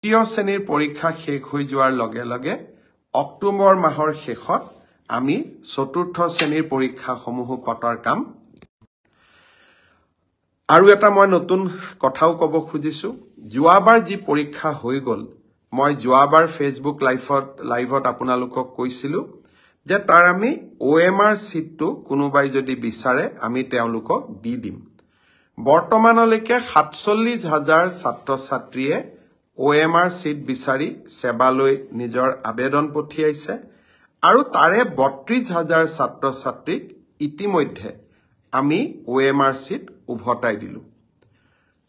তৃতীয় শ্ৰেণীৰ পৰীক্ষা শেষ হৈ যোৱাৰ লগে লগে অক্টোবৰ মাহৰ শেষত আমি চতুৰ্থ শ্ৰেণীৰ পৰীক্ষাসমূহ পতাৰ কাম। আৰু এটা মই নতুন কথাও ক'ব খুজিছো, যোৱাবাৰ যি পৰীক্ষা হৈ গ'ল, মই যোৱাবাৰ ফেচবুক লাইভত আপোনালোকক কৈছিলো যে তাৰ আমি OMR চিটটো কোনোবাই যদি বিচাৰে আমি তেওঁলোকক দি দিম। বৰ্তমানলৈকে ৪৭,০০০ ছাত্ৰ-ছাত্ৰীয়ে OMR চিট বিচাৰি সেৱালৈ নিজৰ আবেদন পঠিয়াইছে আৰু তাৰে ৩২,০০০ ছাত্ৰ-ছাত্ৰীক ইতিমধ্যে আমি OMR চিট উভতাই দিলো।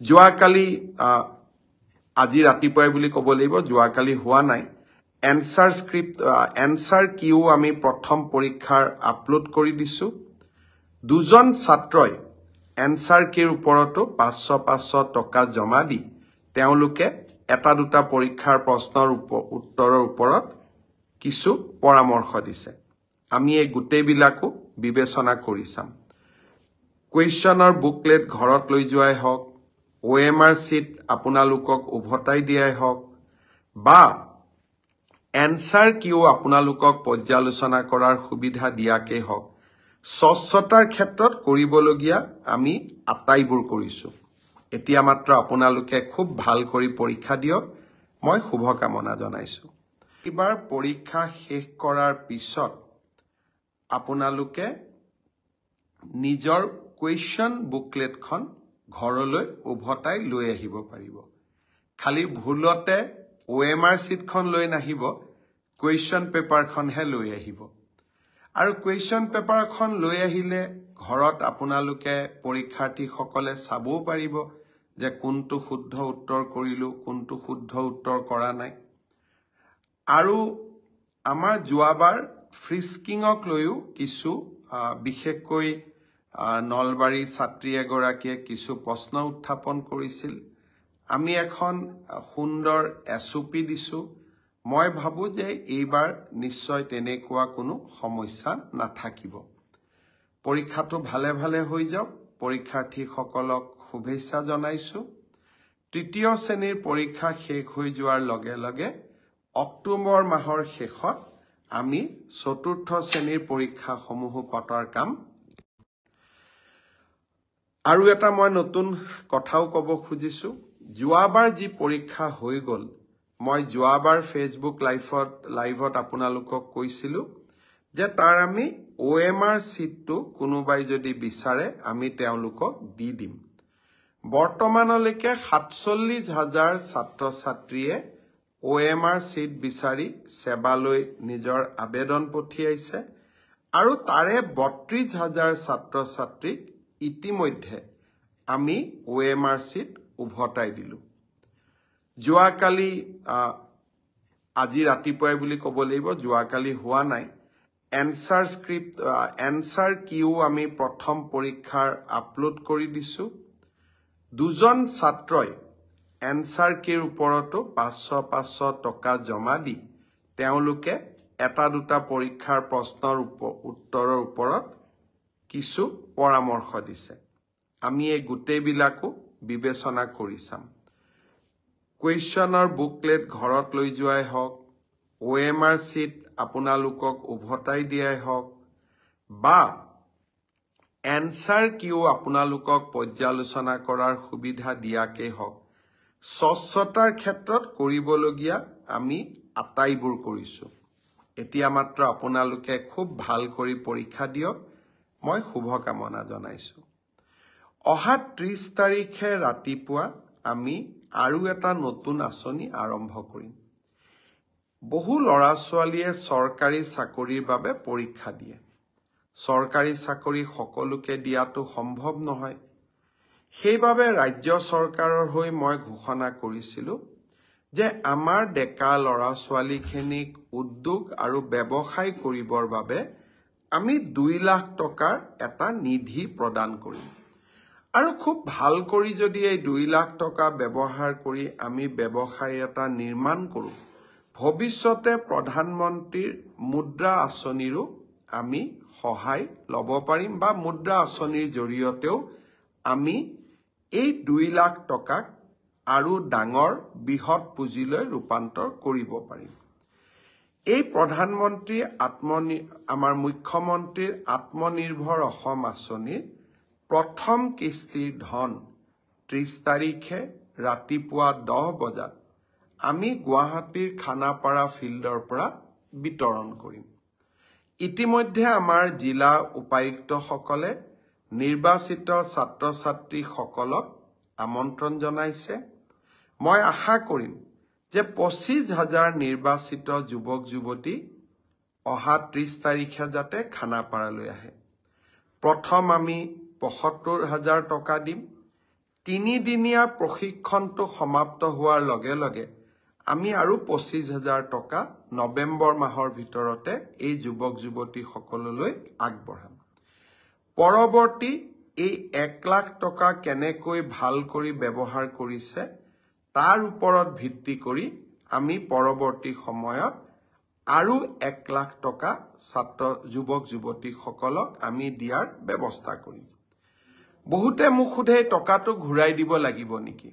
যোৱাকালি আজি ৰাতিপুৱাই বুলি ক'ব লাগিব, যোৱাকালি হোৱা নাই, এনসাৰ কিউ আমি প্ৰথম পৰীক্ষাৰ আপলোড কৰি দিছো। দুজন ছাত্ৰই এনসাৰ কিৰ ওপৰতো ৫০০ টকা জমা দি তেওঁলোকে এটা দুটা পৰীক্ষাৰ প্ৰশ্নৰ উত্তৰৰ ওপৰত কিছু পৰামৰ্শ দিছে। আমি এই গোটেইবিলাকো বিবেচনা কৰি চাম। কুৱেশ্যনৰ বুকলেট ঘৰত লৈ যোৱাই হওক, OMR চিট আপোনালোকক উভতাই দিয়াই হওক, বা এনসাৰ কিউ আপোনালোকক পৰ্যালোচনা কৰাৰ সুবিধা দিয়াকেই হওক, স্বচ্ছতাৰ ক্ষেত্ৰত কৰিবলগীয়া আমি আটাইবোৰ কৰিছো। এতিয়া মাত্ৰ আপোনালোকে খুব ভাল কৰি পৰীক্ষা দিয়ক, মই শুভকামনা জনাইছো। এইবাৰ পৰীক্ষা শেষ কৰাৰ পিছত আপোনালোকে নিজৰ কুৱেশ্যন বুকলেটখন ঘৰলৈ উভতাই লৈ আহিব পাৰিব। খালি ভুলতে OMR চিটখন লৈ নাহিব, কুৱেশ্যন পেপাৰখনহে লৈ আহিব। আৰু কুৱেশ্যন পেপাৰখন লৈ আহিলে ঘৰত আপোনালোকে পৰীক্ষাৰ্থীসকলে চাবও পাৰিব যে কোনটো শুদ্ধ উত্তৰ কৰিলো, কোনটো শুদ্ধ উত্তৰ কৰা নাই। আৰু আমাৰ যোৱাবাৰ ফ্ৰিস্কিঙক লৈও কিছু বিশেষকৈ নলবাৰী ছাত্ৰী এগৰাকীয়ে কিছু প্ৰশ্ন উত্থাপন কৰিছিল। আমি এখন সুন্দৰ SOP দিছো। মই ভাবো যে এইবাৰ নিশ্চয় তেনেকুৱা কোনো সমস্যা নাথাকিব। পৰীক্ষাটো ভালে ভালে হৈ যাওক, পৰীক্ষাৰ্থীসকলক শুভেচ্ছা জনাইছো। তৃতীয় শ্ৰেণীৰ পৰীক্ষা শেষ হৈ যোৱাৰ লগে লগে অক্টোবৰ মাহৰ শেষত আমি চতুৰ্থ শ্ৰেণীৰ পৰীক্ষাসমূহ পতাৰ কাম। আৰু এটা মই নতুন কথাও ক'ব খুজিছো, যোৱাবাৰ যি পৰীক্ষা হৈ গ'ল, মই যোৱাবাৰ ফেচবুক লাইভত আপোনালোকক কৈছিলো যে তাৰ আমি OMR চিটটো কোনোবাই যদি বিচাৰে আমি তেওঁলোকক দি দিম। বৰ্তমানলৈকে ৪৭,০০০ ছাত্ৰ-ছাত্ৰীয়ে OMR চিট বিচাৰি সেৱালৈ নিজৰ আবেদন পঠিয়াইছে আৰু তাৰে ৩২,০০০ ছাত্ৰ-ছাত্ৰীক ইতিমধ্যে আমি OMR চিট উভতাই দিলো। যোৱাকালি আজি ৰাতিপুৱাই বুলি ক'ব লাগিব, যোৱাকালি হোৱা নাই, এনসাৰ কিউ আমি প্ৰথম পৰীক্ষাৰ আপলোড কৰি দিছো। দুজন ছাত্ৰই এনসাৰ কিৰ ওপৰতো ৫০০ টকা জমা দি তেওঁলোকে এটা দুটা পৰীক্ষাৰ প্ৰশ্নৰ উত্তৰৰ ওপৰত কিছু পৰামৰ্শ দিছে। আমি এই গোটেইবিলাকো বিবেচনা কৰি চাম। কুৱেশ্যনৰ বুকলেট ঘৰত লৈ যোৱাই হওক, OMR চিট আপোনালোকক উভতাই দিয়াই হওক, বা এনসাৰ কিউ আপোনালোকক পৰ্যালোচনা কৰাৰ সুবিধা দিয়াকেই হওক, স্বচ্ছতাৰ ক্ষেত্ৰত কৰিবলগীয়া আমি আটাইবোৰ কৰিছো। এতিয়া মাত্ৰ আপোনালোকে খুব ভাল কৰি পৰীক্ষা দিয়ক, মই শুভকামনা জনাইছো। অহা ৩০ তাৰিখে ৰাতিপুৱা আমি আৰু এটা নতুন আঁচনি আৰম্ভ কৰিম। বহু ল'ৰা-ছোৱালীয়ে চৰকাৰী চাকৰিৰ বাবে পৰীক্ষা দিয়ে। চৰকাৰী চাকৰি সকলোকে দিয়াটো সম্ভৱ নহয়। সেইবাবে ৰাজ্য চৰকাৰৰ হৈ মই ঘোষণা কৰিছিলো যে আমাৰ ডেকা ল'ৰা-ছোৱালীখিনিক উদ্যোগ আৰু ব্যৱসায় কৰিবৰ বাবে আমি ২ লাখ টকাৰ এটা নিধি প্ৰদান কৰিম। আৰু খুব ভাল কৰি যদি এই ২ লাখ টকা ব্যৱহাৰ কৰি আমি ব্যৱসায় এটা নিৰ্মাণ কৰোঁ, ভৱিষ্যতে প্ৰধানমন্ত্ৰীৰ মুদ্ৰা আঁচনিৰো আমি সহায় ল'ব পাৰিম, বা মুদ্ৰা আঁচনিৰ জৰিয়তেও আমি এই ২ লাখ টকাক আৰু ডাঙৰ বৃহৎ পুঁজিলৈ ৰূপান্তৰ কৰিব পাৰিম। এই প্ৰধানমন্ত্ৰী আমাৰ মুখ্যমন্ত্ৰীৰ আত্মনিৰ্ভৰ অসম আঁচনিৰ প্ৰথম কিস্তিৰ ধন 30 তাৰিখে ৰাতিপুৱা 10 বজাত আমি গুৱাহাটীৰ খানাপাৰা ফিল্ডৰ পৰা বিতৰণ কৰিম। ইতিমধ্যে আমাৰ জিলা উপায়ুক্তসকলে নিৰ্বাচিত ছাত্ৰ ছাত্ৰীসকলক আমন্ত্ৰণ জনাইছে। মই আশা কৰিম যে 25,000 নিৰ্বাচিত যুৱক যুৱতী অহা 30 তাৰিখে যাতে খানাপাৰালৈ আহে। প্ৰথম আমি 75,000 টকা দিম। 3 দিনীয়া প্ৰশিক্ষণটো সমাপ্ত হোৱাৰ লগে লগে আমি আৰু 25,000 টকা নৱেম্বৰ মাহৰ ভিতৰতে এই যুৱক যুৱতীসকললৈ আগবঢ়াম। পৰৱৰ্তী এই 1 লাখ টকা কেনেকৈ ভাল কৰি ব্যৱহাৰ কৰিছে তাৰ ওপৰত ভিত্তি কৰি আমি পৰৱৰ্তী সময়ত আৰু 1 লাখ টকা যুৱক যুৱতীসকলক আমি দিয়াৰ ব্যৱস্থা কৰিম। বহুতে মোক সোধে টকাটো ঘূৰাই দিব লাগিব নেকি?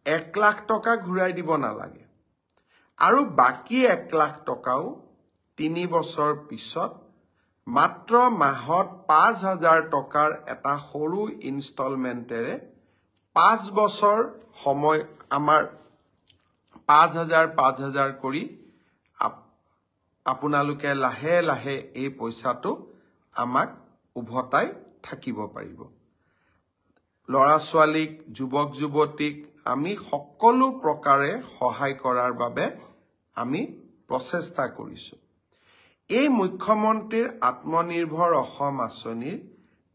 1 লাখ টকা ঘূৰাই দিব নালাগে। আৰু বাকী 1 লাখ টকাও 3 বছৰ পিছত মাত্ৰ মাহত 5,000 টকাৰ এটা সৰু ইনষ্টলমেণ্টেৰে 5 বছৰ সময় আমাৰ 5,000 কৰি আপোনালোকে লাহে লাহে এই পইচাটো আমাক উভতাই থাকিব পাৰিব। ল'ৰা ছোৱালীক যুৱক যুৱতীক আমি সকলো প্ৰকাৰে সহায় কৰাৰ বাবে আমি প্ৰচেষ্টা কৰিছো। এই মুখ্যমন্ত্ৰীৰ আত্মনিৰ্ভৰ অসম আঁচনিৰ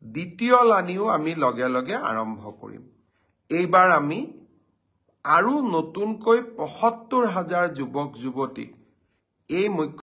দ্বিতীয় লানিও আমি লগে লগে আৰম্ভ কৰিম। এইবাৰ আমি আৰু নতুনকৈ 75,000 যুৱক যুৱতীক এই